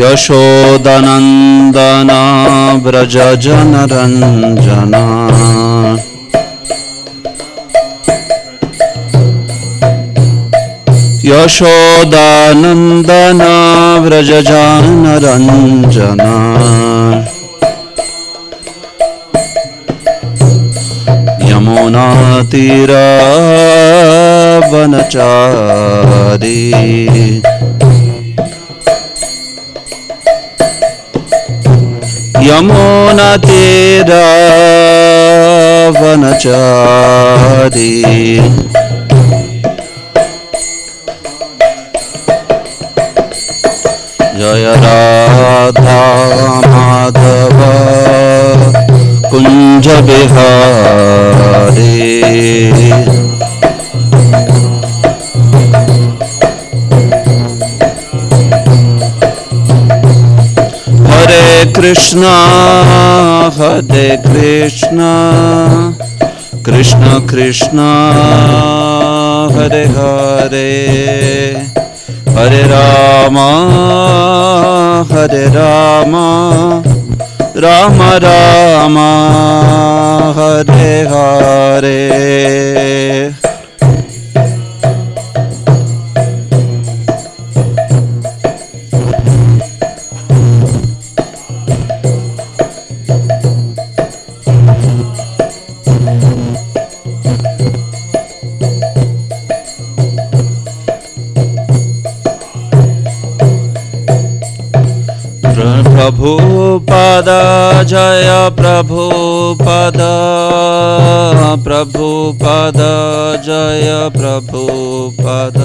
यशोदनन्दना व्रजजनरञ्जना यशोदानन्दना व्रजजनरञ्जना यमुनातीरवनचारी यमुनातीरवनचारी जय राधा माधव कुंज बिहारी हरे कृष्णा कृष्ण कृष्णा हरे हरे हरे राम राम राम हरे हरे। प्रभुपद जय प्रभुपद प्रभुपद जय प्रभुपद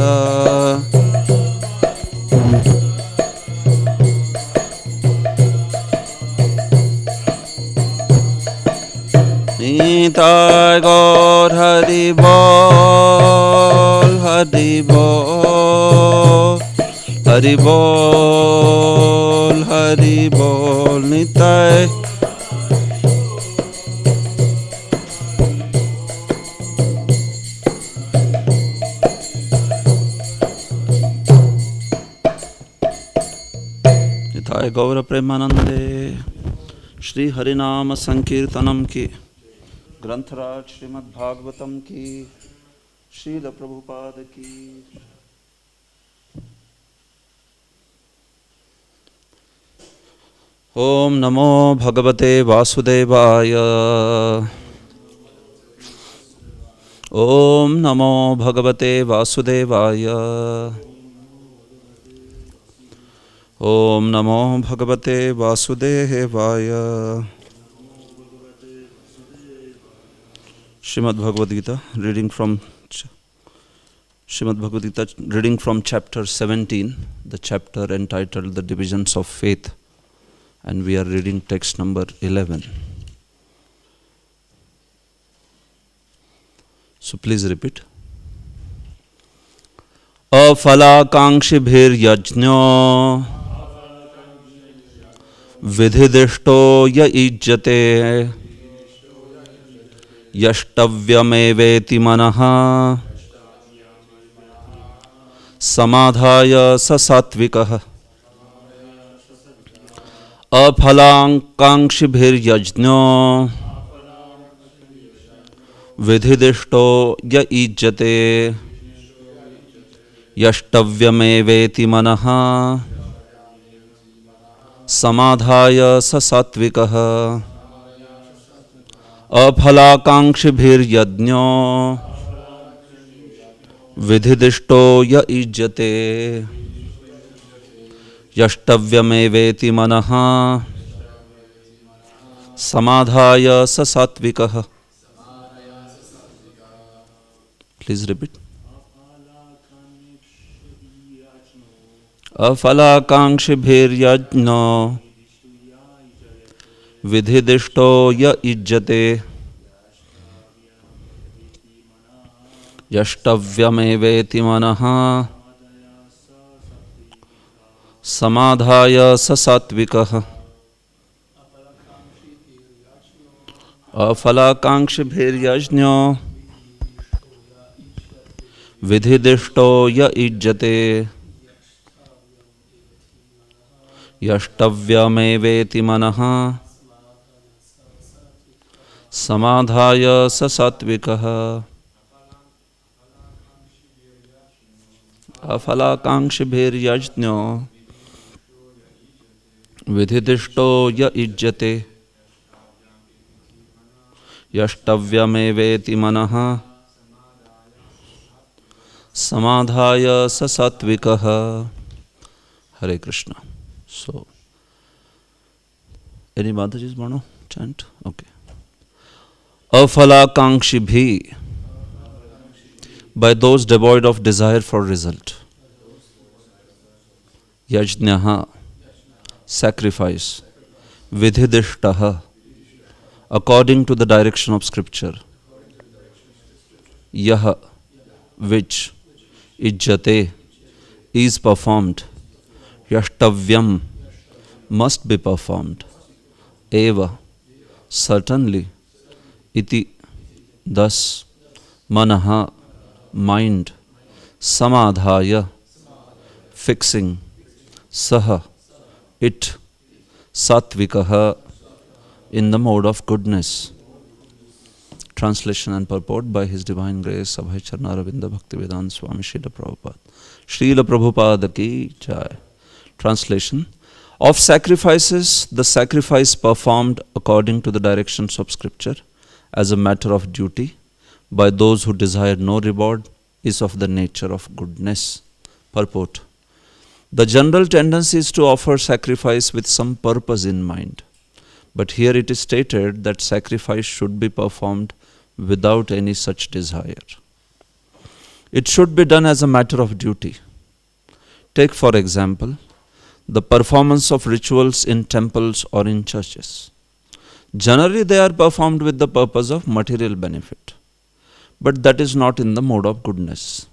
निताय गौर हरि बोल हरि बोल हरि बोल हरि बोल निताय निताय गौर प्रेमानंदे। श्री हरिनाम संकीर्तनम की ग्रंथराज श्रीमद् भागवतम की श्रील प्रभुपाद की। ओम नमो भगवते वासुदेवाय। ओम नमो भगवते वासुदेवाय। ओम नमो भगवते वासुदेवाय। Srimad Bhagavad Gita reading from chapter 17, the chapter entitled The Divisions of Faith, and we are reading text number 11. So please repeat. Afalakankshirbhir yajno vidhidishto ya ijjate यष्टव्यमेवेति मनः समाधाय स सात्विकः। अफलाकांक्षिभिर्यज्ञो विधिदिष्टो य ईज्यते यष्टव्यमेवेति मनः समाधाय स सात्विकः। अफलाकांक्षिभिर्यज्ञो विधिदिष्टो य ईज्यते यष्टव्यमेवेति मनः समाधाय स सात्विकः। Please repeat. अफलाकांक्षिभिर्यज्ञो विधिदिष्टो य इज्जते यष्टव्यमेवेति मनः समाधाय स सात्विकः। अफलाकांक्षिभिर्यज्ञो विधिदिष्टो य इज्जते यष्टव्यमेवेति मनः समाधाय स सात्विकः अफलाकांक्षिभिर्यज्ञो विधिदिष्टो य युज्यते यष्टव्यमेवेति मनः समाधाय स सात्विकः. Hare Krishna. So, any Mataji's Mano chant? Okay. Afalakankshibhi, by those devoid of desire for result. Yajnaha, sacrifice. Vidhidishtaha, according to the direction of scripture. Yaha, which. Ijjate, is performed. Yashtavyam, must be performed. Eva, certainly. Iti, thus. Manaha, mind. Samadhaya, fixing. Saha, it. Satvikaha, in the mode of goodness. Translation and purport by His Divine Grace Abhay Charna Ravinda Bhaktivedanta Swami Srila Prabhupada. Srila Prabhupada ki jai. Translation. Of sacrifices, the sacrifice performed according to the directions of scripture as a matter of duty by those who desire no reward is of the nature of goodness. Purport. The general tendency is to offer sacrifice with some purpose in mind. But here it is stated that sacrifice should be performed without any such desire. It should be done as a matter of duty. Take for example, the performance of rituals in temples or in churches. Generally they are performed with the purpose of material benefit. But that is not in the mode of goodness.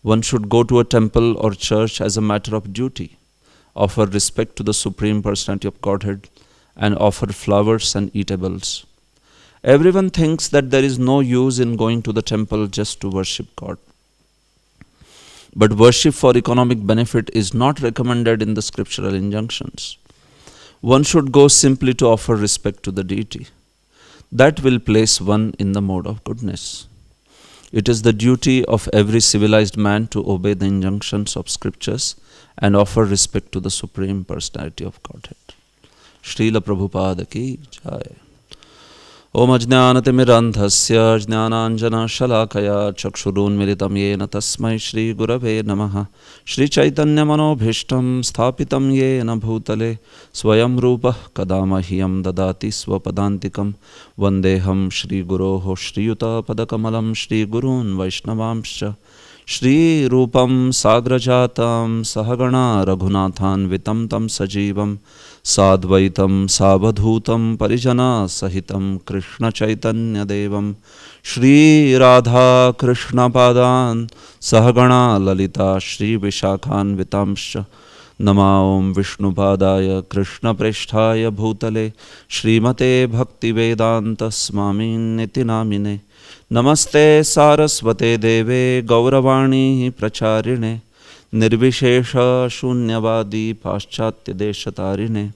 One should go to a temple or church as a matter of duty, offer respect to the Supreme Personality of Godhead, and offer flowers and eatables. Everyone thinks that there is no use in going to the temple just to worship God. But worship for economic benefit is not recommended in the scriptural injunctions. One should go simply to offer respect to the deity. That will place one in the mode of goodness. It is the duty of every civilized man to obey the injunctions of scriptures and offer respect to the Supreme Personality of Godhead. Srila Prabhupada ki jai. Om ajnanatimirandhasya jnananjana shalakaya chakshurunmilitam yena tasmai Shri Gurave namaha. Shri Chaitanya manobhishtam sthapitam yena bhutale swayam rupah kadamahyam dadati swapadantikam vandeham Shri Guroho Shriyuta padakamalam Shri Gurun Vaishnavamscha Shri Rupam Sagrajatam Sahagana Raghunathan Vitam Tam Sajivam Sadvaitam Savadhutam Parijana Sahitam Krishna Chaitanya Devam Shri Radha Krishna Padan Sahagana Lalita Shri Vishakhan Vitamscha Namaom Vishnupadaya Krishna Presthaya Bhutale Srimate Bhakti Vedanta Swamin Niti Namine Namaste Saraswate Deve Gauravani Pracharine Nirvishesha Shunyavadi Paschatya Deshatarine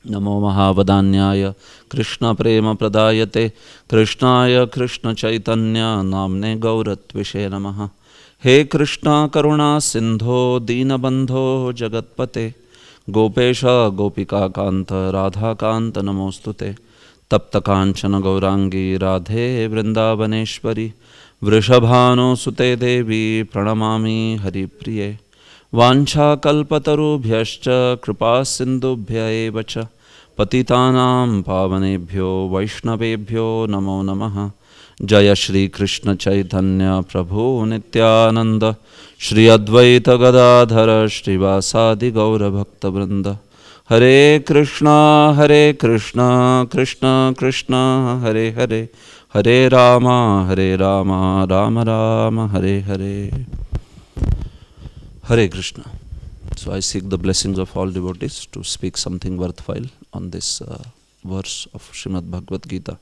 Namo Mahavadanyaya Krishna Prema Pradayate Krishnaya Krishna Chaitanya Namne Gauratvishe Namaha. He Krishna Karuna Sindho Dinabandho Jagatpate Gopesha Gopika Kanta Radha Kanta Namostute Tapta Kanchana Gaurangi Radhe Vrindavaneshwari Vrishabhano Sute Devi Pranamami Hari Priye Vancha Kalpatarubhyascha Kripa Sindubhya Evacha Patitanam Pavanebhyo Vaishnavebhyo Namo Namaha. Jaya Shri Krishna Chaitanya Prabhu Nityananda Shri Advaita Gadadhara Shri Vasadi Gaura Bhakta Vrinda. Hare Krishna Krishna Krishna Hare Hare Hare Rama Rama Rama Hare Hare. Hare Krishna. So I seek the blessings of all devotees to speak something worthwhile on this verse of Srimad Bhagavad Gita.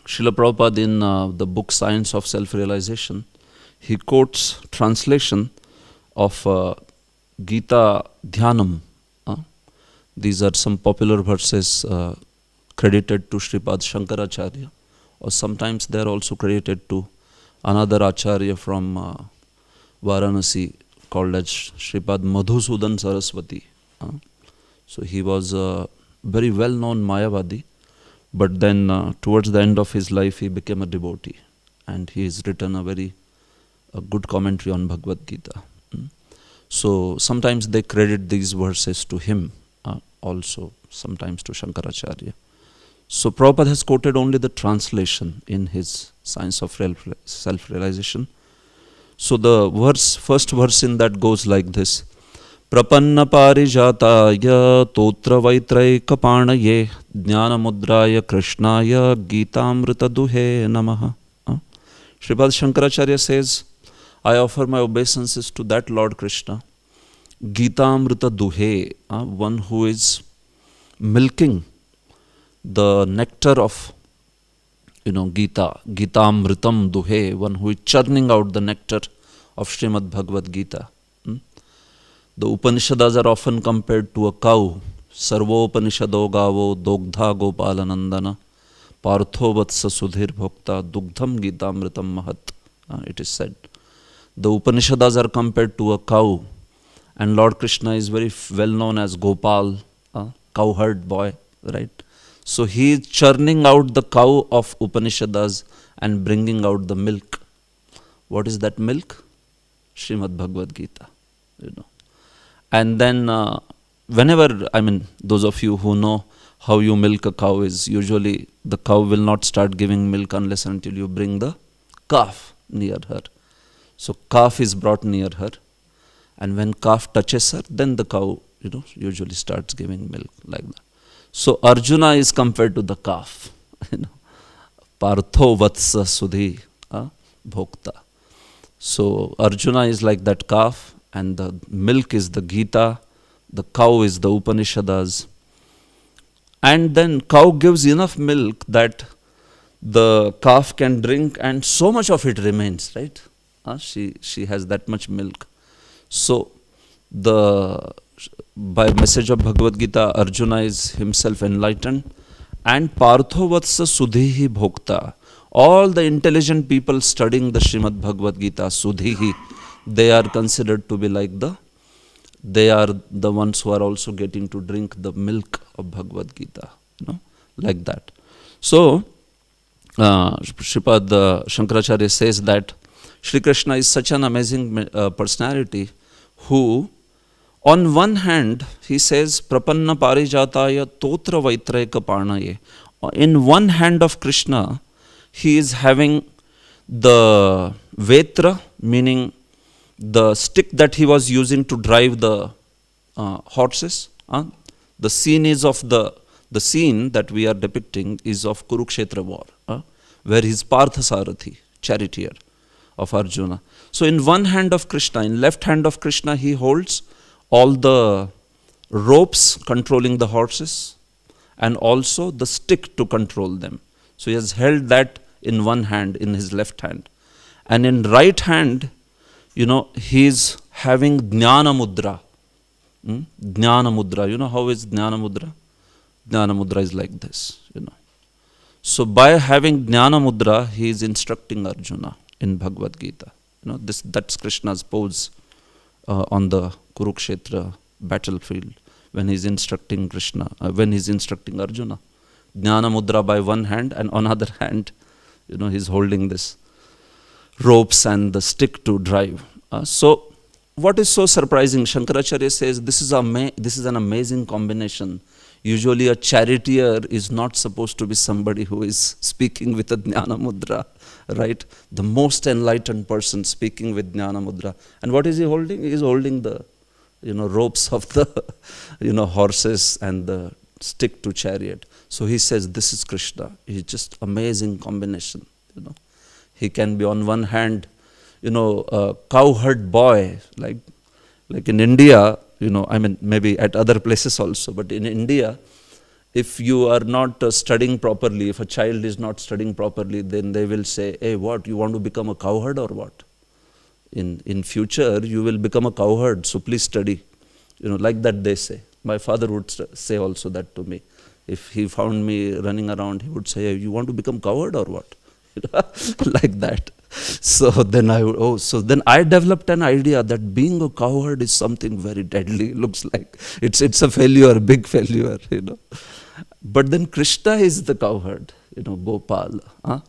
Srila Prabhupada in the book Science of Self-Realization, he quotes translation of Gita Dhyanam These are some popular verses credited to Sripad Shankaracharya, or sometimes they are also credited to another Acharya from Varanasi called as Sripad Madhusudan Saraswati. So he was a very well-known Mayavadi, but then towards the end of his life he became a devotee, and he has written a good commentary on Bhagavad Gita. So sometimes they credit these verses to him, also sometimes to Shankaracharya. So Prabhupada has quoted only the translation in his Science of Self-Realization. So the first verse in that goes like this: Prapanna parijataya totra vaitraika panaye jnana mudraya krishnaya gitamrita duhe namaha. Sripad Shankaracharya says, I offer my obeisances to that Lord Krishna, Gitamrita Duhe, one who is milking the nectar of Gita, Gitamritam Duhe, one who is churning out the nectar of Srimad Bhagavad Gita. The Upanishads are often compared to a cow. Sarvopanishado gavo dogdha gopalanandana partho vatsa sudhir bhokta dugdham gitamritam mahat. It is said. The Upanishads are compared to a cow, and Lord Krishna is very well known as Gopal, cowherd boy, right? So he is churning out the cow of Upanishads and bringing out the milk. What is that milk? Srimad Bhagavad Gita, And then whenever, those of you who know how you milk a cow is usually the cow will not start giving milk unless until you bring the calf near her. So calf is brought near her, and when calf touches her, then the cow, usually starts giving milk like that. So Arjuna is compared to the calf, Partho vatsa sudhi bhokta. So Arjuna is like that calf, and the milk is the Gita, the cow is the Upanishads. And then cow gives enough milk that the calf can drink, and so much of it remains, right? She has that much milk. So by message of Bhagavad Gita, Arjuna is himself enlightened, and Partho vatsa sudhihi bhokta. All the intelligent people studying the Srimad Bhagavad Gita, sudhihi, they are considered to be like they are the ones who are also getting to drink the milk of Bhagavad Gita, like that. So Sripad Shankaracharya says that Shri Krishna is such an amazing personality who, on one hand, he says, Prapanna parijataya totra vaitraika parnaye. In one hand of Krishna, he is having the vetra, meaning the stick that he was using to drive the horses. The scene is of the scene that we are depicting is of Kurukshetra war, where he is Parthasarathi, charioteer of Arjuna. So in one hand of Krishna, in left hand of Krishna, he holds all the ropes controlling the horses and also the stick to control them. So he has held that in one hand, in his left hand. And in right hand, he is having Jnana Mudra. Jnana Mudra. How is Jnana Mudra? Jnana Mudra is like this, So by having Jnana Mudra, he is instructing Arjuna in Bhagavad Gita. That's Krishna's pose on the Kurukshetra battlefield when he's instructing when he's instructing Arjuna. Jnana Mudra by one hand, and on other hand, he's holding this ropes and the stick to drive. So what is so surprising, Shankaracharya says this is an amazing combination. Usually a charioteer is not supposed to be somebody who is speaking with a Jnana Mudra, right? The most enlightened person speaking with Jnana Mudra. And what is he holding? He is holding the ropes of the horses and the stick to chariot. So he says this is Krishna. He's just amazing combination. He can be on one hand, a cowherd boy, like in India, maybe at other places also, but in India, if you are not studying properly, if a child is not studying properly, then they will say, hey, what, you want to become a cowherd or what? In future, you will become a cowherd, so please study. Like that they say. My father would say also that to me. If he found me running around, he would say, "You want to become coward or what?" Like that. So then I developed an idea that being a coward is something very deadly. Looks like it's a failure, big failure, But then Krishna is the cowherd, Gopal. Huh?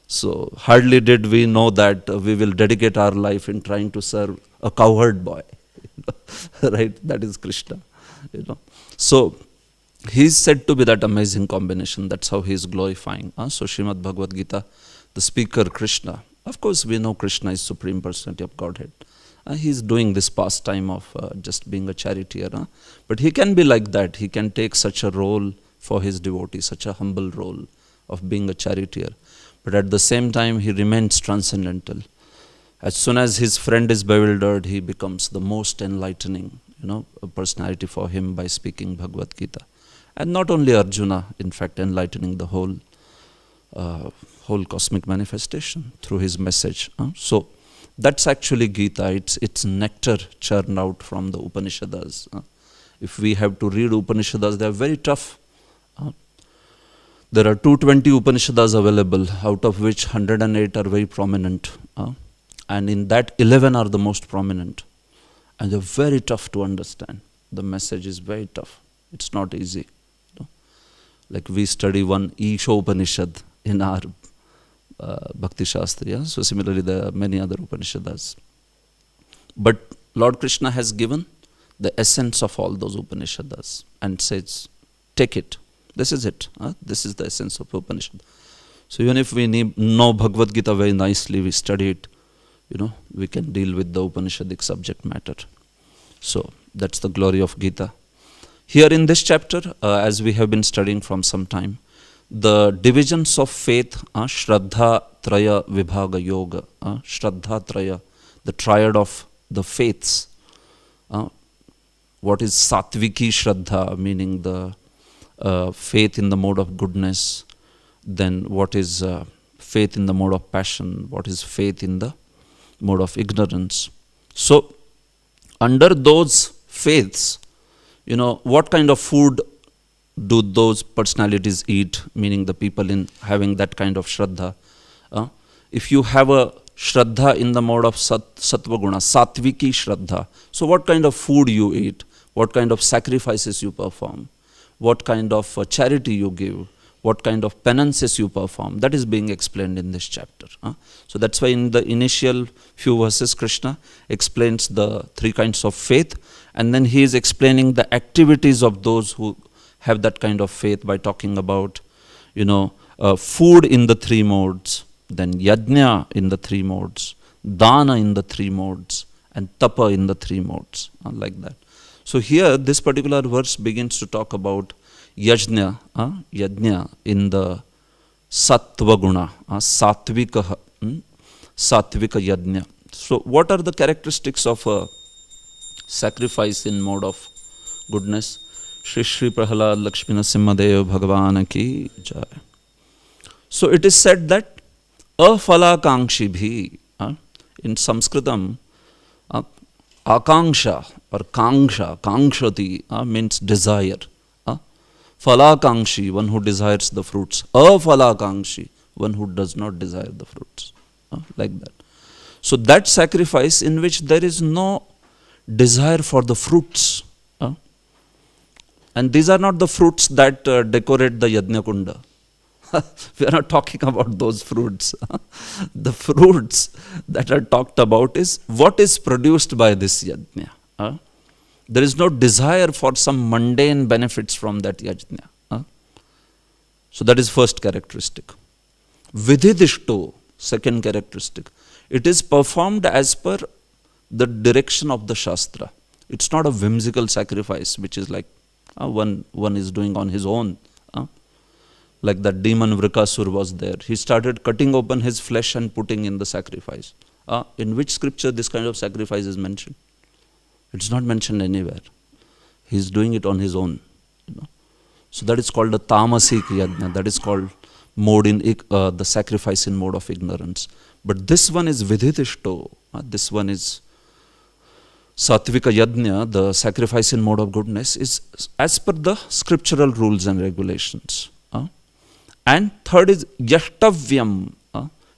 So hardly did we know that we will dedicate our life in trying to serve a cowherd boy, right? That is Krishna, So he is said to be that amazing combination. That's how he is glorifying. So Srimad Bhagavad Gita, the speaker Krishna. Of course, we know Krishna is Supreme Personality of Godhead. He is doing this pastime of just being a charioteer. But he can be like that. He can take such a role for his devotees, such a humble role of being a charioteer. But at the same time, he remains transcendental. As soon as his friend is bewildered, he becomes the most enlightening, personality for him by speaking Bhagavad Gita. And not only Arjuna, in fact, enlightening the whole cosmic manifestation through his message. So that's actually Gita. It's nectar churned out from the Upanishads. If we have to read Upanishads, they are very tough. There are 220 Upanishads available, out of which 108 are very prominent. And in that, 11 are the most prominent. And they're very tough to understand. The message is very tough. It's not easy. Like we study one Isha Upanishad in our Bhakti Shastri. So similarly, there are many other Upanishads. But Lord Krishna has given the essence of all those Upanishads and says, take it. This is it. This is the essence of Upanishad. So even if we know Bhagavad Gita very nicely, we study it, we can deal with the Upanishadic subject matter. So that's the glory of Gita. Here in this chapter, as we have been studying from some time, the divisions of faith, Shraddha, Traya, Vibhaga, Yoga, Shraddha, Traya, the triad of the faiths. What is Satviki Shraddha, meaning the faith in the mode of goodness, then what is faith in the mode of passion, what is faith in the mode of ignorance. So, under those faiths, what kind of food do those personalities eat, meaning the people in having that kind of Shraddha. If you have a Shraddha in the mode of Sattva Guna, Satviki Shraddha, so what kind of food you eat, what kind of sacrifices you perform, what kind of charity you give, what kind of penances you perform, that is being explained in this chapter. So that's why in the initial few verses, Krishna explains the three kinds of faith, and then he is explaining the activities of those who have that kind of faith by talking about, food in the three modes, then yajna in the three modes, dana in the three modes, and tapa in the three modes, like that. So here, this particular verse begins to talk about yajna in the sattva guna, satvika yajna. So what are the characteristics of a sacrifice in mode of goodness? Shri Shri Prahalad Lakshmi Narasimhadev Bhagavan ki jai. So it is said that afalakankshi bhi, in Sanskritam, akanksha or kankshati means desire. Falakankshi, one who desires the fruits. Afalakankshi, one who does not desire the fruits. Like that. So that sacrifice in which there is no desire for the fruits. And these are not the fruits that decorate the Yajna Kunda. We are not talking about those fruits. The fruits that are talked about is what is produced by this Yajna. There is no desire for some mundane benefits from that Yajna. So that is first characteristic. Vidhidishto, second characteristic. It is performed as per the direction of the Shastra. It's not a whimsical sacrifice which is like one is doing on his own. Like that demon Vrikasur was there. He started cutting open his flesh and putting in the sacrifice. In which scripture this kind of sacrifice is mentioned? It's not mentioned anywhere. He is doing it on his own. So that is called the tamasik yajna. That is called mode in the sacrifice in mode of ignorance. But this one is vidhitishto. This one is Satvika Yajna, the sacrifice in mode of goodness, is as per the scriptural rules and regulations. And third is Yashtavyam.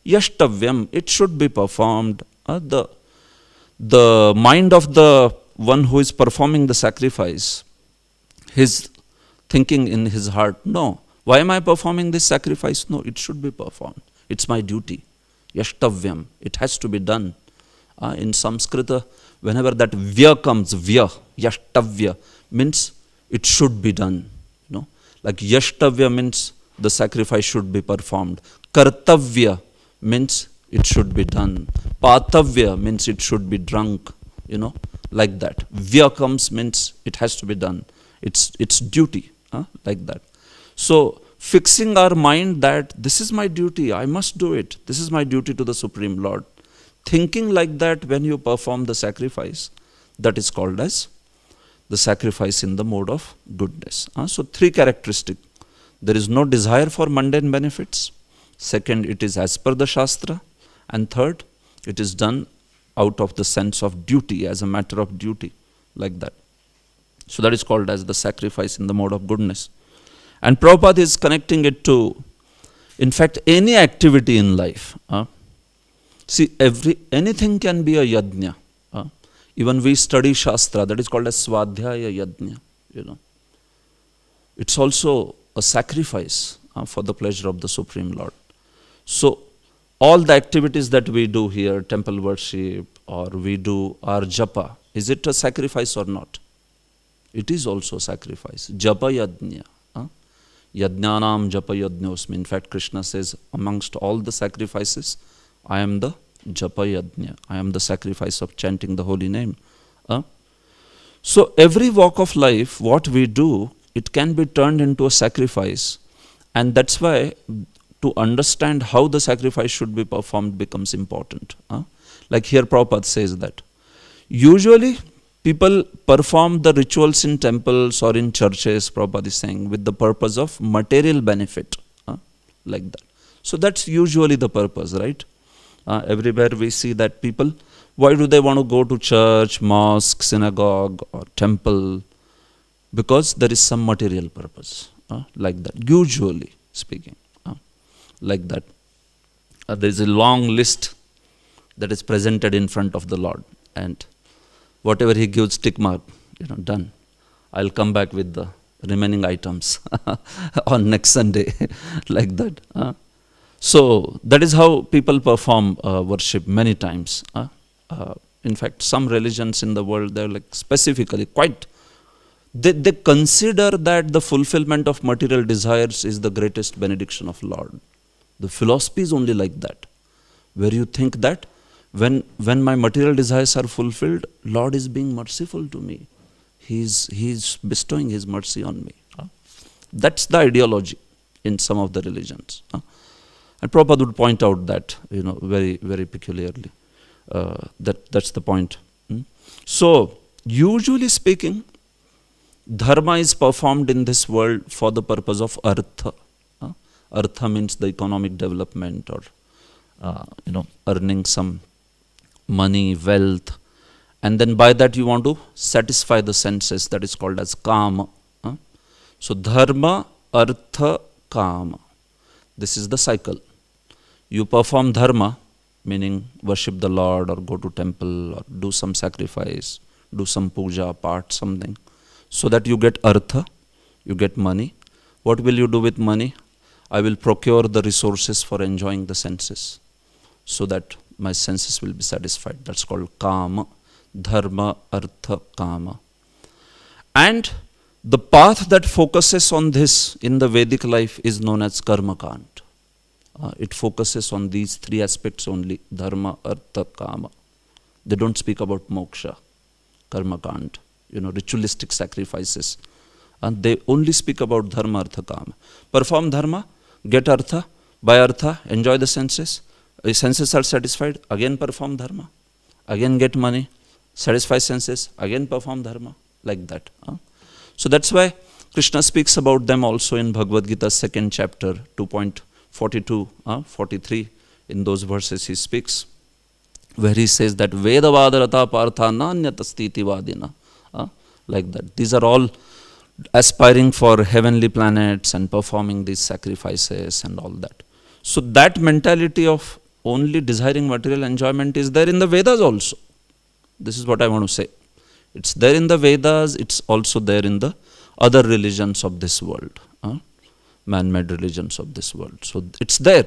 Yashtavyam, it should be performed. The mind of the one who is performing the sacrifice, his thinking in his heart, no, why am I performing this sacrifice? No, it should be performed. It's my duty. Yashtavyam, it has to be done. In Sanskrita, whenever that vya comes, vya, yashtavya, means it should be done. Like yashtavya means the sacrifice should be performed. Kartavya means it should be done. Patavya means it should be drunk. Like that. Vya comes means it has to be done. It's duty, like that. So fixing our mind that this is my duty, I must do it. This is my duty to the Supreme Lord. Thinking like that when you perform the sacrifice, that is called as the sacrifice in the mode of goodness. So three characteristics. There is no desire for mundane benefits. Second, it is as per the Shastra. And third, it is done out of the sense of duty, as a matter of duty, like that. So that is called as the sacrifice in the mode of goodness. And Prabhupada is connecting it to, in fact, any activity in life. See, anything can be a yajna. Even we study Shastra, that is called as Swadhyaya Yajna. It's also a sacrifice for the pleasure of the Supreme Lord. So, all the activities that we do here, temple worship, or we do our japa, is it a sacrifice or not? It is also a sacrifice. Japa yajna. Yajnanam japa yajnosmi. In fact, Krishna says, amongst all the sacrifices, I am the japa yajna. I am the sacrifice of chanting the holy name. So every walk of life, what we do, it can be turned into a sacrifice. And that's why to understand how the sacrifice should be performed becomes important. Like here Prabhupada says that usually people perform the rituals in temples or in churches, Prabhupada is saying, with the purpose of material benefit. Like that. So that's usually the purpose, right? Everywhere we see that people, why do they want to go to church, mosque, synagogue or temple? Because there is some material purpose, like that, usually speaking, like that. There is a long list that is presented in front of the Lord, and whatever he gives, tick mark, done. I'll come back with the remaining items on next Sunday, like that. So that is how people perform worship many times. In fact, some religions in the world, they're like specifically quite, they consider that the fulfillment of material desires is the greatest benediction of Lord. The philosophy is only like that, where you think that when my material desires are fulfilled, Lord is being merciful to me. He's bestowing His mercy on me. That's the ideology in some of the religions. And Prabhupada would point out that, very, very peculiarly. That's the point. So, usually speaking, dharma is performed in this world for the purpose of artha. Artha means the economic development or, earning some money, wealth. And then by that you want to satisfy the senses. That is called as kama. So, dharma, artha, kama. This is the cycle. You perform dharma, meaning worship the Lord or go to temple or do some sacrifice, do some puja, part, something, so that you get artha, you get money. What will you do with money? I will procure the resources for enjoying the senses, so that my senses will be satisfied. That's called kama, dharma, artha, kama. And the path that focuses on this in the Vedic life is known as karma kant. It focuses on these three aspects only, dharma, artha, kama. They don't speak about moksha, karma kant, ritualistic sacrifices. And they only speak about dharma, artha, kama. Perform dharma, get artha, by artha, enjoy the senses. Senses are satisfied, again perform dharma. Again get money, satisfy senses, again perform dharma, like that. So that's why Krishna speaks about them also in Bhagavad Gita 2nd chapter, 2.42, 43. In those verses he speaks. where he says that Vedavadarata Partha Nanyatastiti Vadina. Like that. These are all aspiring for heavenly planets and performing these sacrifices and all that. So that mentality of only desiring material enjoyment is there in the Vedas also. This is what I want to say. It's there in the Vedas, it's also there in the other religions of this world, man-made religions of this world. So it's there.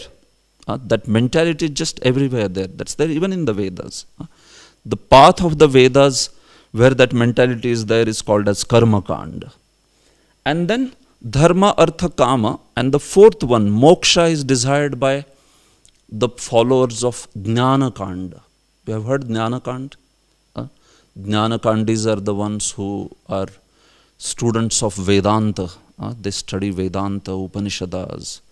That mentality is just everywhere there. That's there even in the Vedas. The path of the Vedas where that mentality is there is called as Karma Kanda. And then Dharma, Artha, Kama, and the fourth one, Moksha, is desired by the followers of Jnana Kanda. You have heard Jnana Kanda? Jnana Kandis are the ones who are students of Vedanta. They study Vedanta, Upanishads,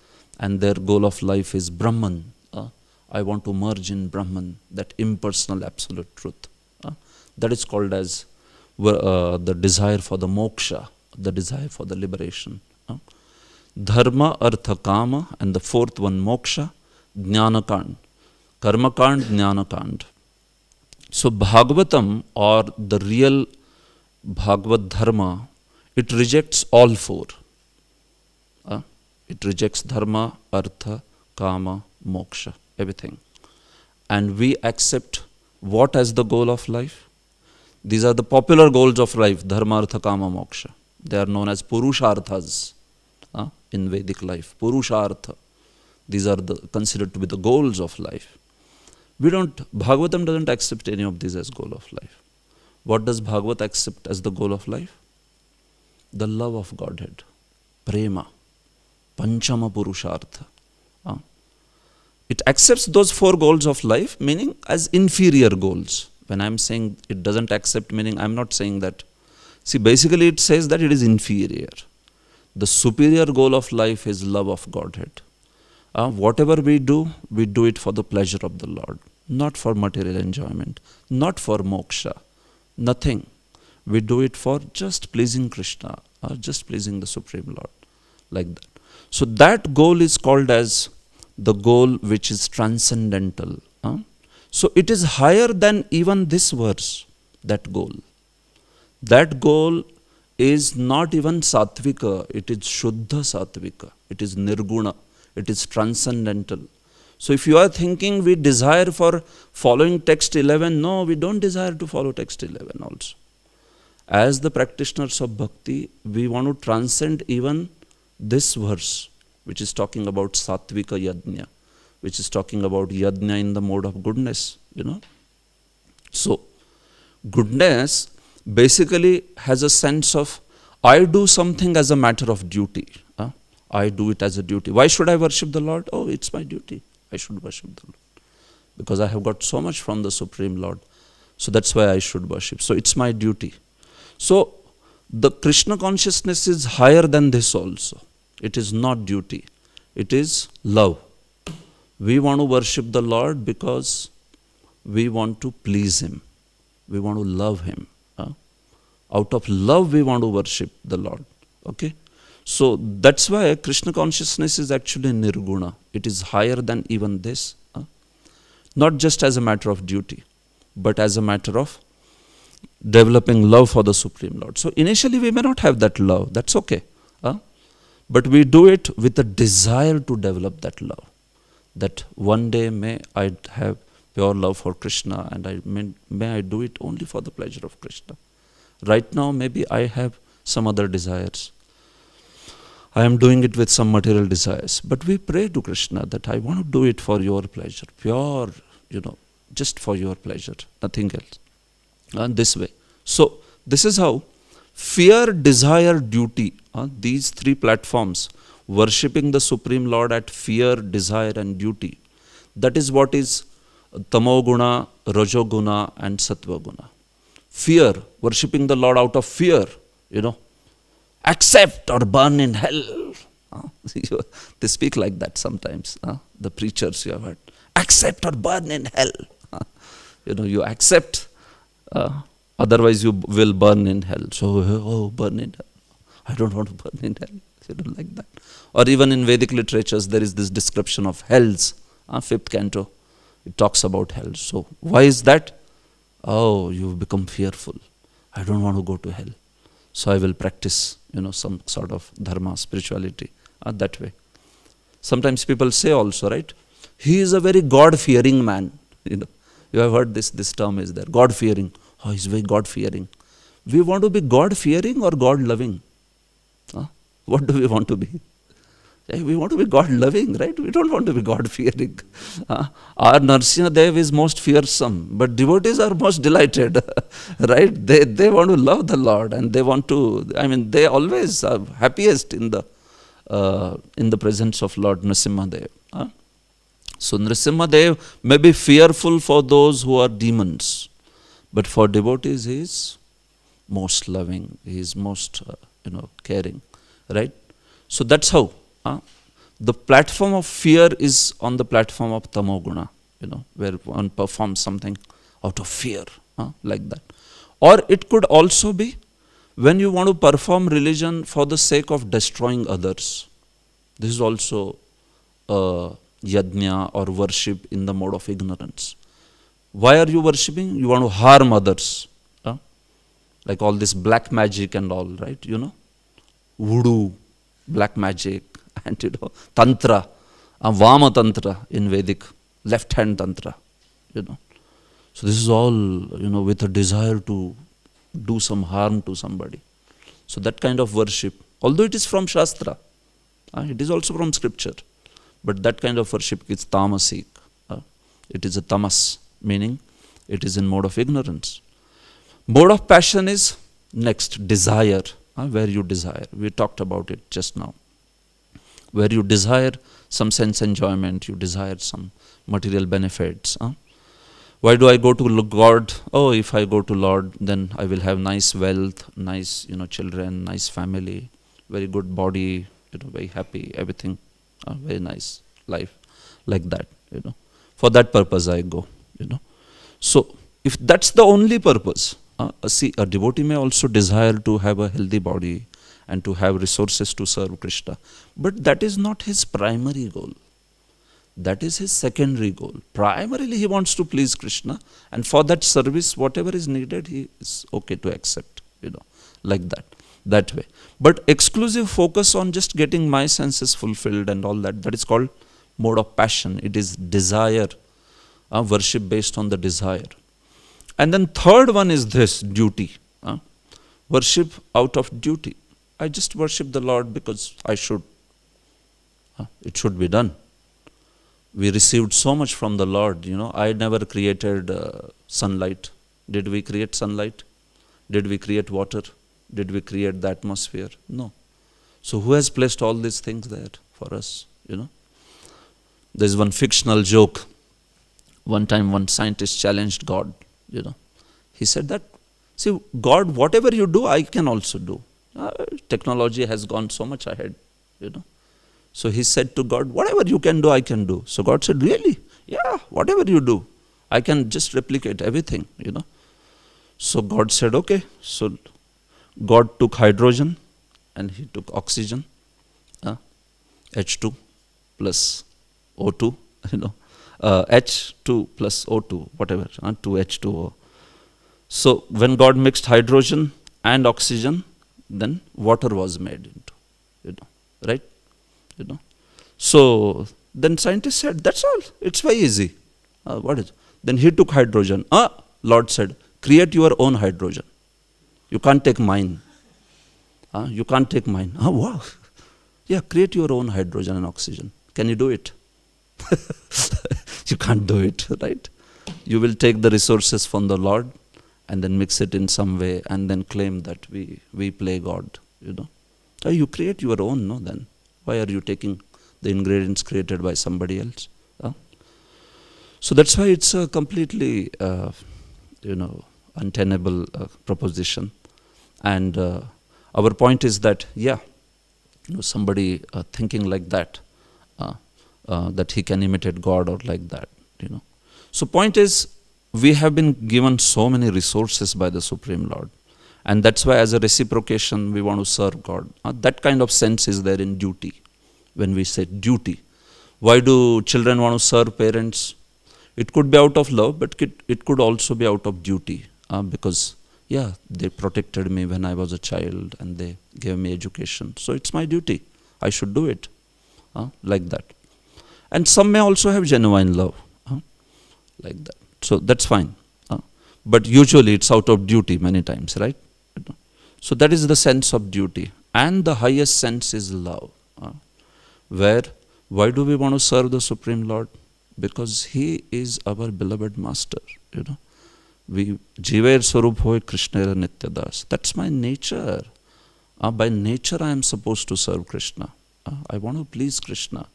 and their goal of life is Brahman. I want to merge in Brahman, that impersonal absolute truth. That is called as the desire for the moksha, the desire for the liberation. Dharma, Artha, Kama, and the fourth one, Moksha, Jnana Kand. Karma Kand, Jnana Kand. So Bhagavatam, or the real Bhagavad Dharma, it rejects all four. It rejects Dharma, Artha, Kama, Moksha, everything. And we accept what as the goal of life? These are the popular goals of life, Dharma, Artha, Kama, Moksha. They are known as Purusharthas in Vedic life. Purushartha. These are considered to be the goals of life. Bhagavatam doesn't accept any of these as goal of life. What does Bhagavat accept as the goal of life? The love of Godhead. Prema. Panchama Purushartha. It accepts those four goals of life, meaning as inferior goals. When I'm saying it doesn't accept, meaning I'm not saying that. See, basically it says that it is inferior. The superior goal of life is love of Godhead. Whatever we do it for the pleasure of the Lord, not for material enjoyment, not for moksha, nothing. We do it for just pleasing Krishna, just pleasing the Supreme Lord, like that. So that goal is called as the goal which is transcendental. So it is higher than even this verse, that goal. That goal is not even sattvika, it is shuddha sattvika, it is nirguna, it is transcendental. So if you are thinking we desire for following text 11, no, we don't desire to follow text 11 also. As the practitioners of bhakti, we want to transcend even this verse, which is talking about sattvika yajna, which is talking about yajna in the mode of goodness, So, goodness basically has a sense of, I do something as a matter of duty. I do it as a duty. Why should I worship the Lord? Oh, it's my duty. I should worship the Lord. Because I have got so much from the Supreme Lord. So that's why I should worship. So it's my duty. So the Krishna consciousness is higher than this also. It is not duty. It is love. We want to worship the Lord because we want to please Him. We want to love Him. Out of love we want to worship the Lord. Okay? So that's why Krishna consciousness is actually nirguna. It is higher than even this. Not just as a matter of duty, but as a matter of developing love for the Supreme Lord. So initially we may not have that love. That's okay. But we do it with a desire to develop that love. That one day may I have pure love for Krishna, and may I do it only for the pleasure of Krishna. Right now maybe I have some other desires. I am doing it with some material desires. But we pray to Krishna that I want to do it for your pleasure. Pure, just for your pleasure. Nothing else. And this way. So this is how fear, desire, duty, these three platforms, worshipping the Supreme Lord at fear, desire and duty. That is what is tamoguna, rajoguna and sattva-guna. Fear, worshipping the Lord out of fear, accept or burn in hell. They speak like that sometimes. The preachers you have heard. Accept or burn in hell. You accept, otherwise you will burn in hell. So, burn in hell. I don't want to burn in hell. Like that. Or even in Vedic literatures, there is this description of hells, 5th canto. It talks about hell. So why is that? Oh, you've become fearful. I don't want to go to hell. So I will practice, some sort of dharma, spirituality, that way. Sometimes people say also, right? He is a very God-fearing man. You have heard this term is there. God-fearing. Oh, he's very God-fearing. We want to be God-fearing or God-loving? What do we want to be? We want to be God-loving, right? We don't want to be God-fearing. Our Narsimha Dev is most fearsome, but devotees are most delighted, right? They want to love the Lord, and they want to, they always are happiest in the presence of Lord Nrsimha Dev. So Nrsimha Dev may be fearful for those who are demons, but for devotees he is most loving, he is most, caring, right? So that's how. The platform of fear is on the platform of tamoguna, where one performs something out of fear, like that. Or it could also be when you want to perform religion for the sake of destroying others. This is also yajna or worship in the mode of ignorance. Why are you worshipping? You want to harm others. Like all this black magic and all, right? Voodoo, black magic, and tantra, vama tantra in Vedic, left hand tantra, So this is all, with a desire to do some harm to somebody. So that kind of worship, although it is from Shastra, it is also from scripture, but that kind of worship is tamasic. It is a tamas, meaning it is in mode of ignorance. Mode of passion is next, desire, where you desire. We talked about it just now. Where you desire some sense enjoyment, you desire some material benefits. Why do I go to God? Oh, if I go to Lord, then I will have nice wealth, nice, children, nice family, very good body, very happy, everything, very nice life, like that, For that purpose I go, So if that's the only purpose, see, a devotee may also desire to have a healthy body and to have resources to serve Krishna. But that is not his primary goal. That is his secondary goal. Primarily he wants to please Krishna, and for that service, whatever is needed, he is okay to accept, like that way. But exclusive focus on just getting my senses fulfilled and all that, that is called mode of passion. It is desire, worship based on the desire. And then third one is this, duty. Worship out of duty. I just worship the Lord because I should. It should be done. We received so much from the Lord, I never created sunlight. Did we create sunlight? Did we create water? Did we create the atmosphere? No. So who has placed all these things there for us, There's one fictional joke. One time one scientist challenged God, He said that, see, God, whatever you do, I can also do. Technology has gone so much ahead, So he said to God, whatever you can do, I can do. So God said, really? Yeah, whatever you do, I can just replicate everything, So God said, okay. So God took hydrogen and he took oxygen, H2 plus O2, H2 plus O2, whatever, 2H2O. So when God mixed hydrogen and oxygen, then water was made into, right? So then scientists said, that's all. It's very easy. What is? Then he took hydrogen. Lord said, create your own hydrogen. You can't take mine. You can't take mine. Wow. Yeah, create your own hydrogen and oxygen. Can you do it? You can't do it, right? You will take the resources from the Lord and then mix it in some way and then claim that we play God, So you create your own, no, then. Why are you taking the ingredients created by somebody else? So that's why it's a completely, untenable proposition. And our point is that, somebody thinking like that, that he can imitate God or like that, So point is, we have been given so many resources by the Supreme Lord. And that's why as a reciprocation, we want to serve God. That kind of sense is there in duty. When we say duty, why do children want to serve parents? It could be out of love, but it could also be out of duty, because they protected me when I was a child and they gave me education. So it's my duty. I should do it, like that. And some may also have genuine love, like that. So that's fine. But usually it's out of duty many times, right? So that is the sense of duty. And the highest sense is love. Why do we want to serve the Supreme Lord? Because He is our beloved Master, We Jiver Swarup Hoy Krishna Nityadas. That's my nature. By nature I am supposed to serve Krishna. I want to please Krishna,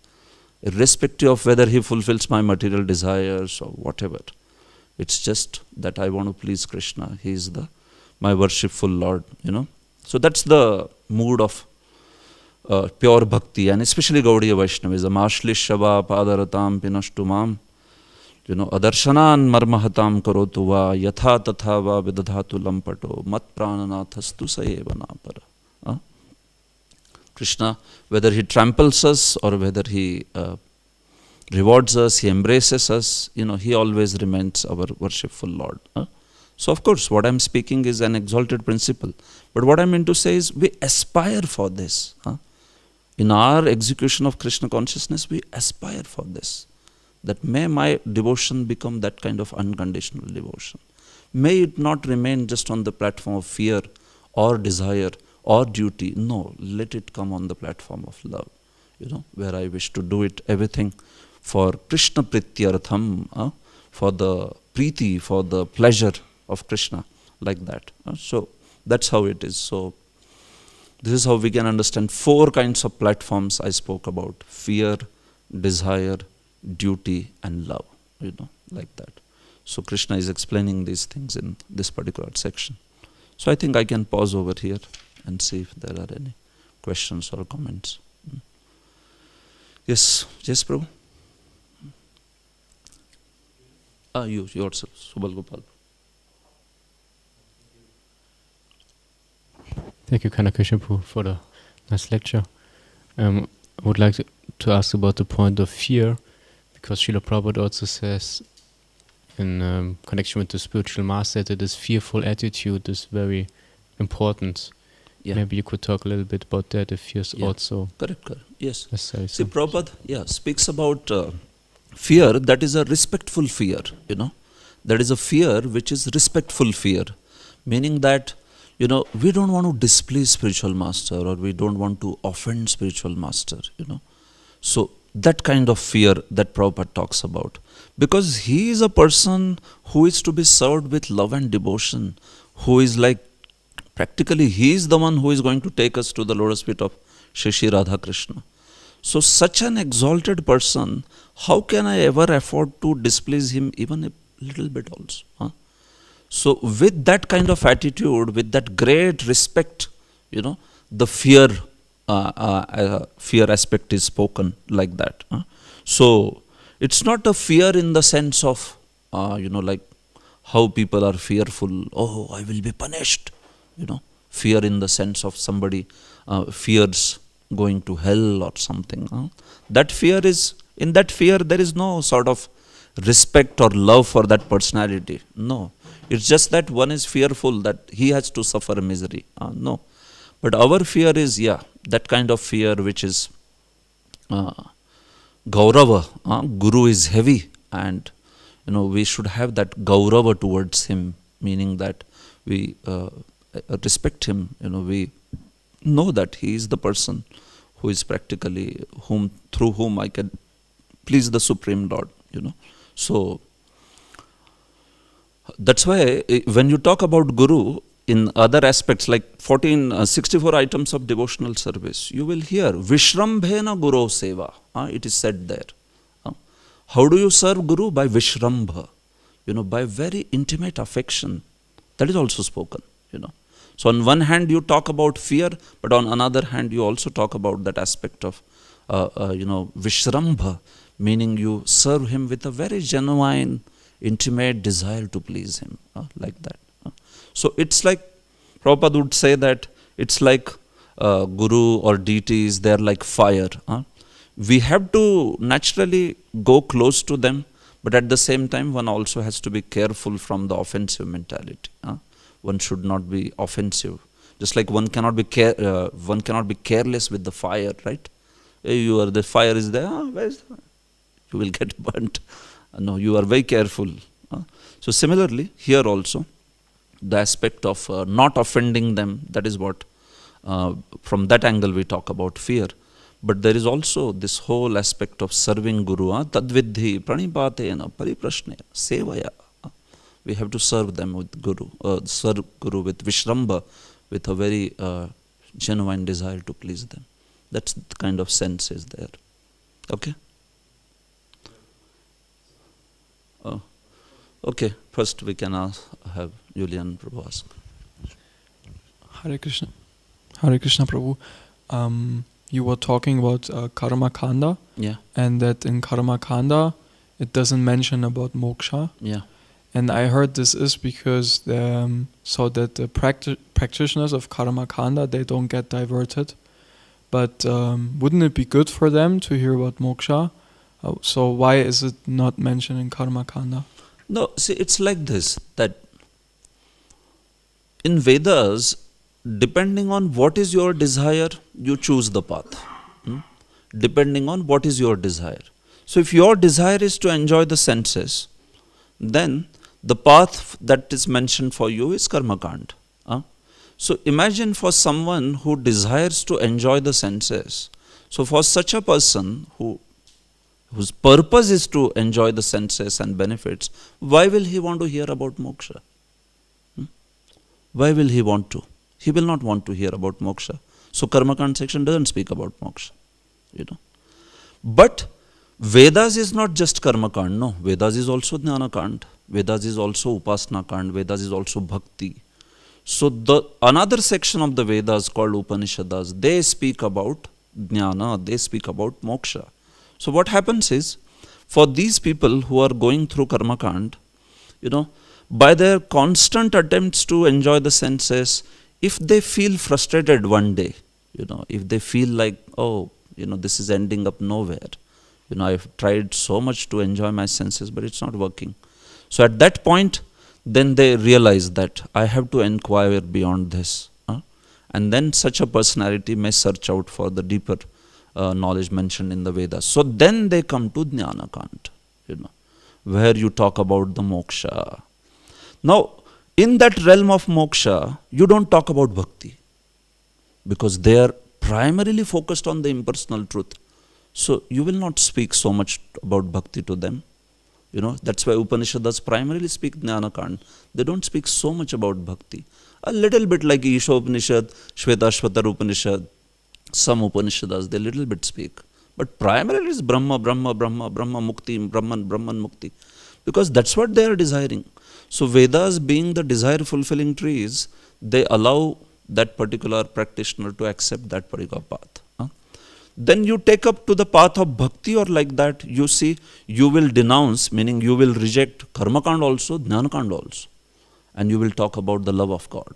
irrespective of whether He fulfills my material desires or whatever. It's just that I want to please Krishna. He is my worshipful Lord, So that's the mood of pure bhakti, and especially Gaudiya Vaishnavism. Ashlishava padaratam pinashtumam, adarshanan marmahatam karotu va yatha tatha va vidadhatu lampato mat prananathastu sayeva napara. Krishna, whether He tramples us or whether He rewards us, He embraces us, He always remains our worshipful Lord. So of course what I am speaking is an exalted principle, but what I mean to say is we aspire for this. In our execution of Krishna consciousness, we aspire for this. That may my devotion become that kind of unconditional devotion. May it not remain just on the platform of fear or desire or duty. No, let it come on the platform of love, where I wish to do it, everything for Krishna Prityartham, for the Preeti, for the pleasure of Krishna, like that. So that's how it is. So this is how we can understand 4 kinds of platforms I spoke about: fear, desire, duty, and love, like that. So Krishna is explaining these things in this particular section. So I think I can pause over here and see if there are any questions or comments. Yes, Prabhu. You yourself, Subal Gopal. Thank you, Kanai Krishna Prabhu, for the nice lecture. I would like to ask about the point of fear, because Srila Prabhupada also says in connection with the spiritual master that this fearful attitude is very important. Yeah. Maybe you could talk a little bit about that, if fears also. Correct. Yes. Necessary. See, Prabhupada speaks about fear that is a respectful fear, That is a fear which is respectful fear, meaning that we don't want to displease spiritual master, or we don't want to offend spiritual master, So that kind of fear that Prabhupada talks about. Because he is a person who is to be served with love and devotion, who is like, practically he is the one who is going to take us to the lotus feet of Shri Radha Krishna. So such an exalted person, how can I ever afford to displease him even a little bit also? So with that kind of attitude, with that great respect, the fear aspect is spoken like that. So it's not a fear in the sense of, like how people are fearful. Oh, I will be punished. Fear in the sense of somebody fears going to hell or something. That fear is, in that fear there is no sort of respect or love for that personality. No. It's just that one is fearful that he has to suffer misery. No. But our fear is, that kind of fear which is Gaurava. Guru is heavy, and we should have that Gaurava towards him, meaning that we respect him. We know that he is the person who is practically through whom I can please the Supreme Lord. So that's why when you talk about Guru in other aspects, like 64 items of devotional service, you will hear Vishrambhena Guru Seva. It is said there. How do you serve Guru? By Vishrambha, by very intimate affection. That is also spoken, So on one hand you talk about fear, but on another hand you also talk about that aspect of, Vishrambha, meaning you serve him with a very genuine, intimate desire to please him, like that. So it's like, Prabhupada would say that it's like Guru or deities, they are like fire. We have to naturally go close to them, But at the same time, one also has to be careful from the offensive mentality. One should not be offensive. Just like one cannot be careless with the fire, right? The fire is there. Where is the, you will get burnt. No, you are very careful. So similarly, here also, the aspect of not offending them, that is what, from that angle we talk about fear. But there is also this whole aspect of serving Guru. Tadvidhi, pranipatena, pariprashnena, sevaya. We have to serve them with Guru, serve Guru with Vishramba, with a very genuine desire to please them. That's the kind of sense is there. Okay? Okay, first we can have Julian Prabhu ask. Hare Krishna. Hare Krishna Prabhu. You were talking about Karma Kanda. Yeah. And that in Karma Kanda it doesn't mention about moksha. Yeah. And I heard this is because so that the practitioners of Karma Kanda, they don't get diverted. But wouldn't it be good for them to hear about moksha? So why is it not mentioned in Karma Kanda? No, see, it's like this, that in Vedas, depending on what is your desire, you choose the path. Depending on what is your desire. So if your desire is to enjoy the senses, then the path that is mentioned for you is Karma Kanda. So imagine for someone who desires to enjoy the senses, so for such a person whose purpose is to enjoy the senses and benefits, why will he want to hear about moksha? Why will he want to? He will not want to hear about moksha. So Karma Kanda section doesn't speak about moksha. But Vedas is not just Karma Kanda, no. Vedas is also Jnana Kanda. Vedas is also Upasana Kanda. Vedas is also Bhakti. So another section of the Vedas called Upanishads, they speak about Jnana, they speak about moksha. So what happens is, for these people who are going through Karma Kanda, by their constant attempts to enjoy the senses, if they feel frustrated one day, if they feel like, this is ending up nowhere, I've tried so much to enjoy my senses, but it's not working. So at that point, then they realize that I have to inquire beyond this. And then such a personality may search out for the deeper knowledge mentioned in the Vedas. So then they come to Jnana Kanda, where you talk about the moksha. Now, in that realm of moksha, you don't talk about bhakti, because they are primarily focused on the impersonal truth. So you will not speak so much about bhakti to them. That's why Upanishads primarily speak Jnana Kanda. They don't speak so much about bhakti. A little bit like Isha Upanishad, Shvetashvatar Upanishad, some Upanishads, they little bit speak. But primarily is Brahma, Brahma, Brahma, Brahma Mukti, Brahman, Brahman Mukti. Because that's what they are desiring. So Vedas being the desire fulfilling trees, they allow that particular practitioner to accept that particular path. Then you take up to the path of bhakti, or like that, you see, you will denounce, meaning you will reject Karma Kanda also, Jnana Kanda also. And you will talk about the love of God.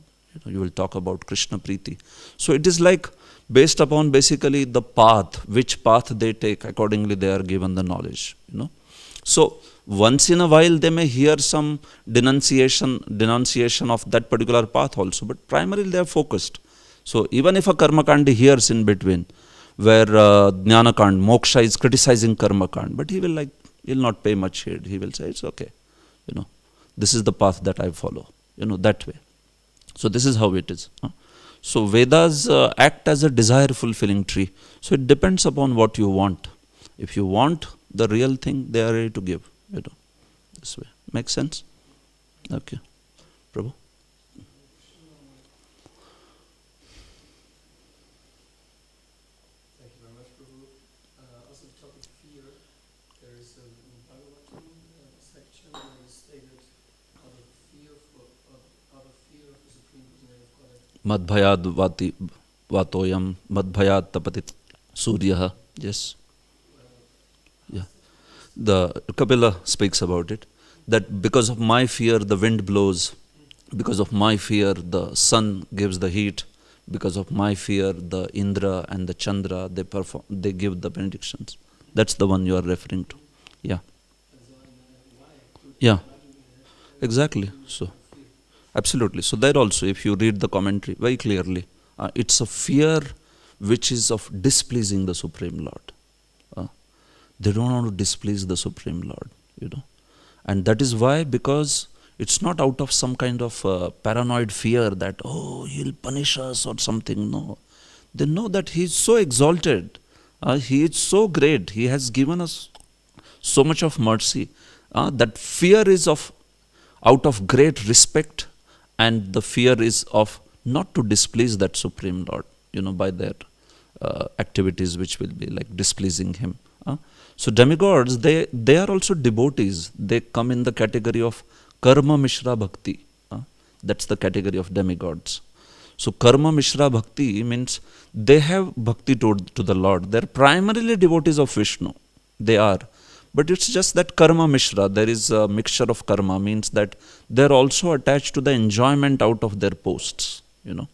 You will talk about Krishna Priti. So it is like based upon basically the path, which path they take, accordingly they are given the knowledge. So once in a while they may hear some denunciation of that particular path also, but primarily they are focused. So even if a Karma Kanda hears in between, where Jnana Kanda, moksha is criticizing Karma Kanda, but he'll not pay much heed. He will say, it's okay. This is the path that I follow. That way. So this is how it is. So Vedas act as a desire fulfilling tree. So it depends upon what you want. If you want the real thing, they are ready to give. This way. Make sense? Okay. Prabhu? Madbhayad vatoyam, madbhayad tapatit surya. Yes. Yeah. The Kapila speaks about it, that because of my fear the wind blows, because of my fear the sun gives the heat, because of my fear the Indra and the Chandra, they give the benedictions. That's the one you are referring to. Yeah. Yeah, exactly. So, absolutely. So, there also, if you read the commentary very clearly, it's a fear which is of displeasing the Supreme Lord. Uh, they don't want to displease the Supreme Lord, you know. And that is why, because it's not out of some kind of paranoid fear that, oh, he'll punish us or something. No. They know that he is so exalted. He is so great. He has given us so much of mercy. That fear is of out of great respect, and the fear is of not to displease that Supreme Lord, you know, by their activities which will be like displeasing him. So demigods, they are also devotees. They come in the category of karma mishra bhakti. That's the category of demigods. So karma mishra bhakti means they have bhakti to the Lord. They are primarily devotees of Vishnu. They are. But it's just that karma mishra, there is a mixture of karma, means that they are also attached to the enjoyment out of their posts, you know,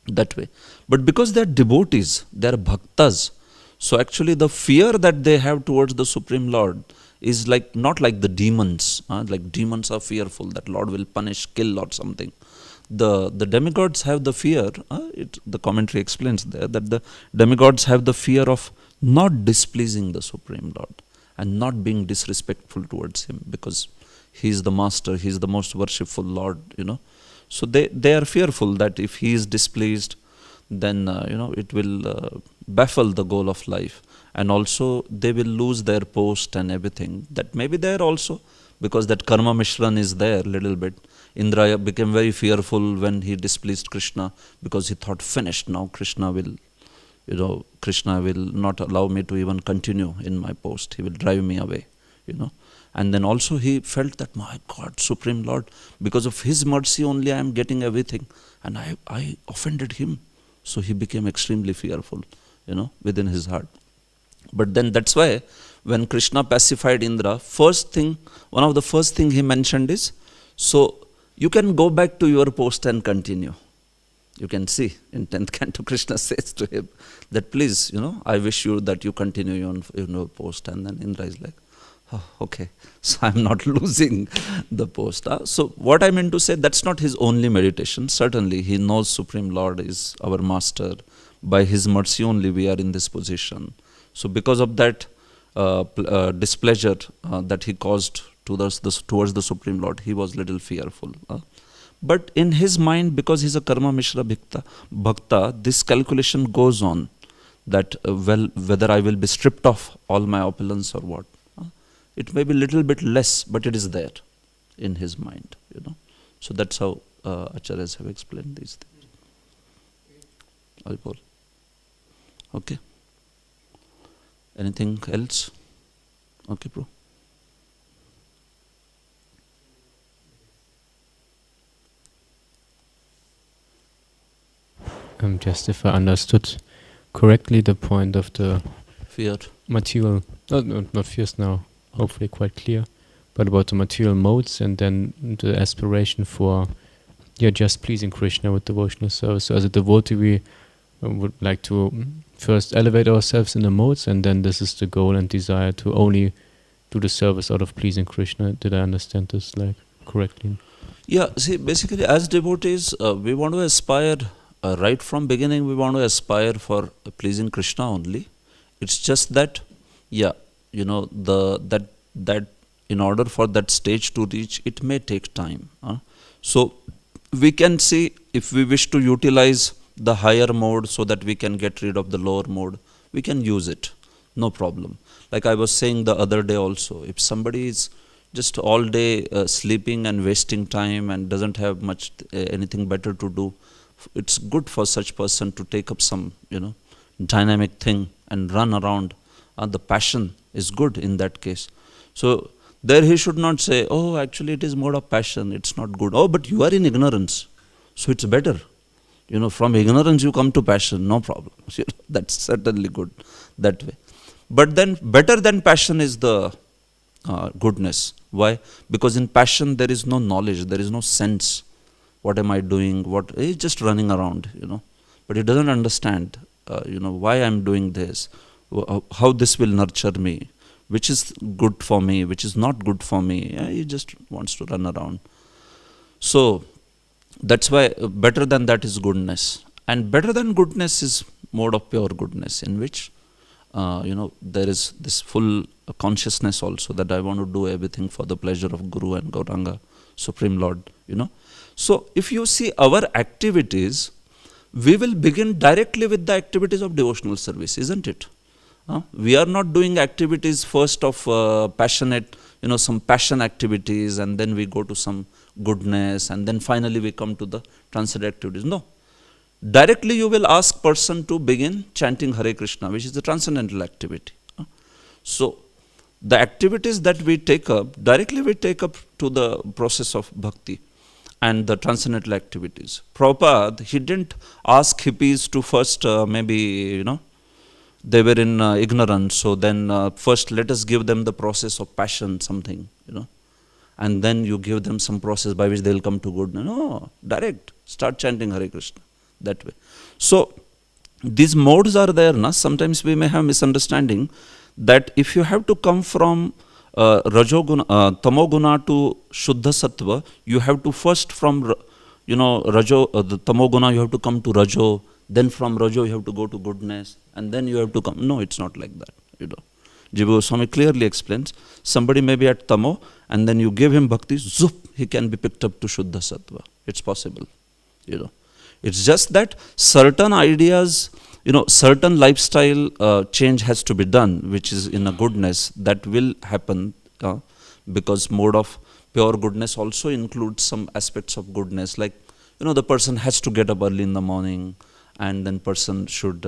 that way. But because they are devotees, they are bhaktas, so actually the fear that they have towards the Supreme Lord is like not like the demons. Like demons are fearful that Lord will punish, kill or something. The demigods have the fear, the commentary explains there, that the demigods have the fear of not displeasing the Supreme Lord and not being disrespectful towards him, because he is the master, he is the most worshipful Lord, you know. So they are fearful that if he is displeased, then you know, it will baffle the goal of life, and also they will lose their post and everything. That may be there also, because that karma mishran is there little bit. Indra became very fearful when he displeased Krishna, because he thought, finished, now Krishna will, you know, Krishna will not allow me to even continue in my post. He will drive me away, you know. And then also he felt that, my God, Supreme Lord, because of his mercy only I am getting everything, and I offended him. So he became extremely fearful, you know, within his heart. But then that's why when Krishna pacified Indra, one of the first thing he mentioned is, so you can go back to your post and continue. You can see in 10th canto, Krishna says to him that, please, you know, I wish you that you continue on your post. And then Indra is like, oh, okay, so I'm not losing the post. So what I meant to say, that's not his only meditation. Certainly he knows Supreme Lord is our master. By his mercy only we are in this position. So because of that displeasure that he caused towards the Supreme Lord, he was little fearful. But in his mind, because he's a karma mishra bhakta, this calculation goes on that well, whether I will be stripped of all my opulence or what. It may be little bit less, but it is there in his mind, you know. So that's how acharyas have explained these things. Alpol. Okay. Anything else? Okay, bro. Just if I understood correctly the point of the Fear. material, not fears now, hopefully quite clear, but about the material modes and then the aspiration for just pleasing Krishna with devotional service. So as a devotee, we would like to first elevate ourselves in the modes, and then this is the goal and desire to only do the service out of pleasing Krishna. Did I understand this like correctly? Yeah, see, basically as devotees, we want to aspire, right from beginning we want to aspire for pleasing Krishna only. It's just that, you know, that in order for that stage to reach, it may take time. So we can see, if we wish to utilize the higher mode so that we can get rid of the lower mode, we can use it, no problem. Like I was saying the other day also, if somebody is just all day sleeping and wasting time and doesn't have much anything better to do, it's good for such person to take up some, you know, dynamic thing and run around. The passion is good in that case. So there he should not say, oh, actually it is mode of passion, it's not good. Oh, but you are in ignorance, so it's better. You know, from ignorance you come to passion, no problem. That's certainly good that way. But then better than passion is the goodness. Why? Because in passion there is no knowledge, there is no sense. What am I doing? He's just running around, you know. But he doesn't understand, you know, why I'm doing this, how this will nurture me, which is good for me, which is not good for me. Yeah, he just wants to run around. So that's why better than that is goodness. And better than goodness is mode of pure goodness, in which there is this full consciousness also that I want to do everything for the pleasure of Guru and Gauranga, Supreme Lord, So if you see our activities, we will begin directly with the activities of devotional service, isn't it? We are not doing activities first of passionate, some passion activities, and then we go to some goodness, and then finally we come to the transcendental activities. No. Directly you will ask person to begin chanting Hare Krishna, which is the transcendental activity. So the activities that we take up, directly we take up to the process of bhakti and the transcendental activities. Prabhupada, he didn't ask hippies to first they were in ignorance, so then first let us give them the process of passion, something, and then you give them some process by which they will come to good. No, direct, start chanting Hare Krishna, that way. So these modes are there. Sometimes we may have misunderstanding that if you have to come from tamoguna to Shuddha Sattva, you have to first from the tamoguna you have to come to Rajo, then from Rajo you have to go to goodness, and then you have to come. No, it's not like that. Jiva Goswami clearly explains, somebody may be at Tamo, and then you give him bhakti, zup, he can be picked up to Shuddha Sattva. It's possible. It's just that certain ideas, certain lifestyle change has to be done, which is in a goodness, that will happen because mode of pure goodness also includes some aspects of goodness, like, the person has to get up early in the morning, and then person should,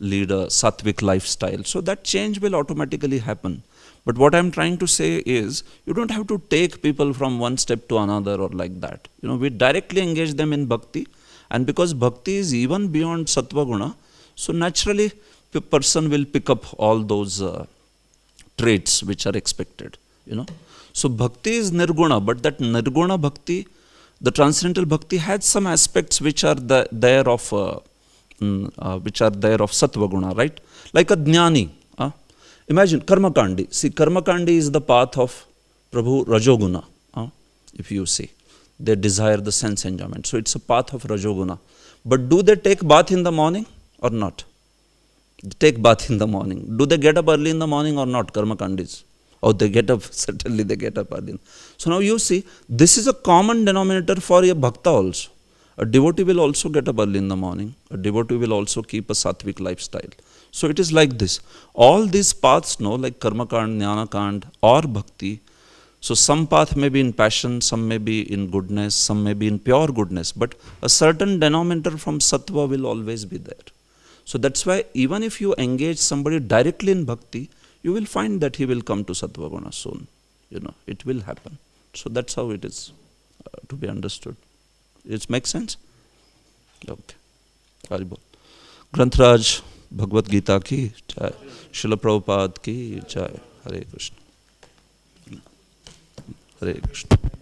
lead a sattvic lifestyle. So that change will automatically happen. But what I'm trying to say is, you don't have to take people from one step to another or like that. We directly engage them in bhakti, and because bhakti is even beyond sattva guna, so naturally the person will pick up all those traits which are expected. So bhakti is nirguna, but that nirguna bhakti, the transcendental bhakti, had some aspects which are there of sattva guna, right? Like a jnani. Imagine karmakandi. See, karmakandi is the path of Prabhu Rajoguna. If you see, they desire the sense enjoyment. So it's a path of Rajoguna. But do they take bath in the morning or not? They take bath in the morning. Do they get up early in the morning or not, karmakandis? Oh, they get up, certainly they get up early. So now you see, this is a common denominator for a bhakta also. A devotee will also get up early in the morning. A devotee will also keep a sattvic lifestyle. So it is like this. All these paths, like karmakand, jnanakand, or bhakti. So some path may be in passion, some may be in goodness, some may be in pure goodness. But a certain denominator from sattva will always be there. So that's why even if you engage somebody directly in bhakti, you will find that he will come to sattva guna soon. It will happen. So that's how it is to be understood. It makes sense? Okay. Haribol. Granthraj Bhagavad Gita ki jai. Srila Prabhupada ki jai. Hare Krishna. Hare Krishna.